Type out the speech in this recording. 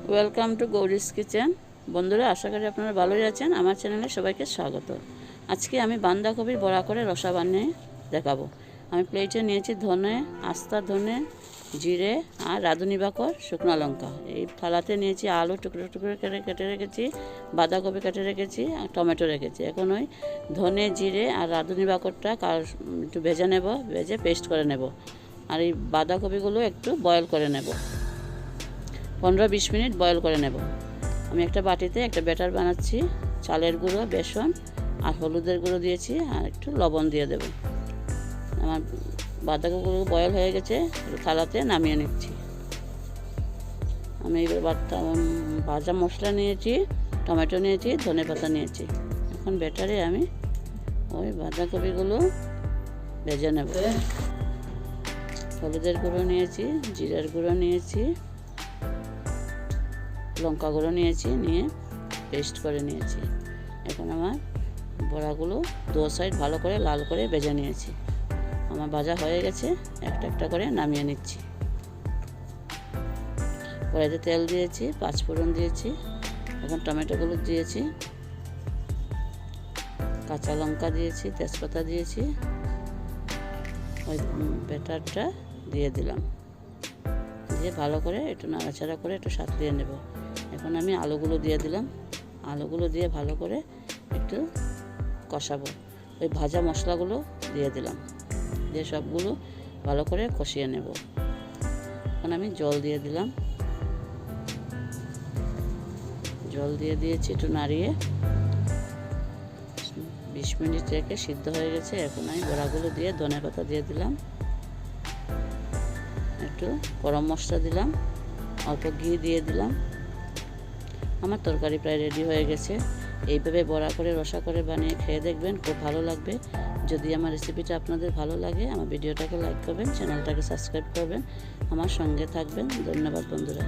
Welcome to গৌরিস kitchen. বন্ধুরা, আশা করি আপনারা ভালোই আছেন। আমার চ্যানেলে সবাইকে স্বাগত। আজকে আমি বাঁধাকপির বড়া করে রসা বানিয়ে দেখাবো। আমি প্লেটে নিয়েছি ধনে, আস্তা ধনে, জিরে আর রাঁধুনি বাকর, শুকনো লঙ্কা। এই থালাতে নিয়েছি আলু টুকরো টুকরো করে কেটে রেখেছি, বাঁধাকপি কেটে রেখেছি আর টমেটো রেখেছি। এখন ওই ধনে, জিরে আর রাঁধুনি বাকরটা একটু ভেজে নেব, ভেজে পেস্ট করে নেব। আর এই বাঁধাকপিগুলো একটু বয়েল করে নেব, 15-20 মিনিট বয়েল করে নেব। আমি একটা বাটিতে একটা ব্যাটার বানাচ্ছি। চালের গুঁড়ো, বেসন আর হলুদের গুঁড়ো দিয়েছি, আর একটু লবণ দিয়ে দেব। আমার বাঁধাকপিগুলো বয়েল হয়ে গেছে, থালাতে নামিয়ে নিচ্ছি। আমি এবার ভাজা মশলা নিয়েছি, টমেটো নিয়েছি, ধনেপাতা নিয়েছি। এখন ব্যাটারে আমি ওই বাঁধাকপিগুলো ভেজে নেব। হলুদের গুঁড়ো নিয়েছি, জিরার গুঁড়ো নিয়েছি, লঙ্কা গুঁড়ো নিয়েছি, নিয়ে পেস্ট করে নিয়েছি। এখন আমার বড়াগুলো দু সাইড ভালো করে লাল করে ভেজে নিয়েছি। আমার ভাজা হয়ে গেছে, একটা একটা করে নামিয়ে নিচ্ছি। কড়াইতে তেল দিয়েছি, 5 ফোড়ন দিয়েছি। এখন টমেটোগুলো দিয়েছি, কাঁচা লঙ্কা দিয়েছি, তেজপাতা দিয়েছি, ওই ব্যাটারটা দিয়ে দিলাম। দিয়ে ভালো করে একটু নাড়াচাড়া করে একটু সাঁতলিয়ে নেব। এখন আমি আলুগুলো দিয়ে দিলাম। আলুগুলো দিয়ে ভালো করে একটু কষাবো। ওই ভাজা মশলাগুলো দিয়ে দিলাম, দিয়ে সবগুলো ভালো করে কষিয়ে নেব। এখন আমি জল দিয়ে দিলাম, জল দিয়ে দিয়েছি, একটু নাড়িয়ে 20 মিনিট রেখে সিদ্ধ হয়ে গেছে। এখন আমি বড়াগুলো দিয়ে ধনেপাতা দিয়ে দিলাম, একটু গরম মশলা দিলাম, অল্প ঘি দিয়ে দিলাম। আমার তরকারি প্রায় রেডি হয়ে গেছে। এইভাবে বড়া করে রসা করে বানিয়ে খেয়ে দেখবেন, খুব ভালো লাগবে। যদি আমার রেসিপিটা আপনাদের ভালো লাগে, আমার ভিডিওটাকে লাইক করবেন, চ্যানেলটাকে সাবস্ক্রাইব করবেন, আমার সঙ্গে থাকবেন। ধন্যবাদ বন্ধুরা।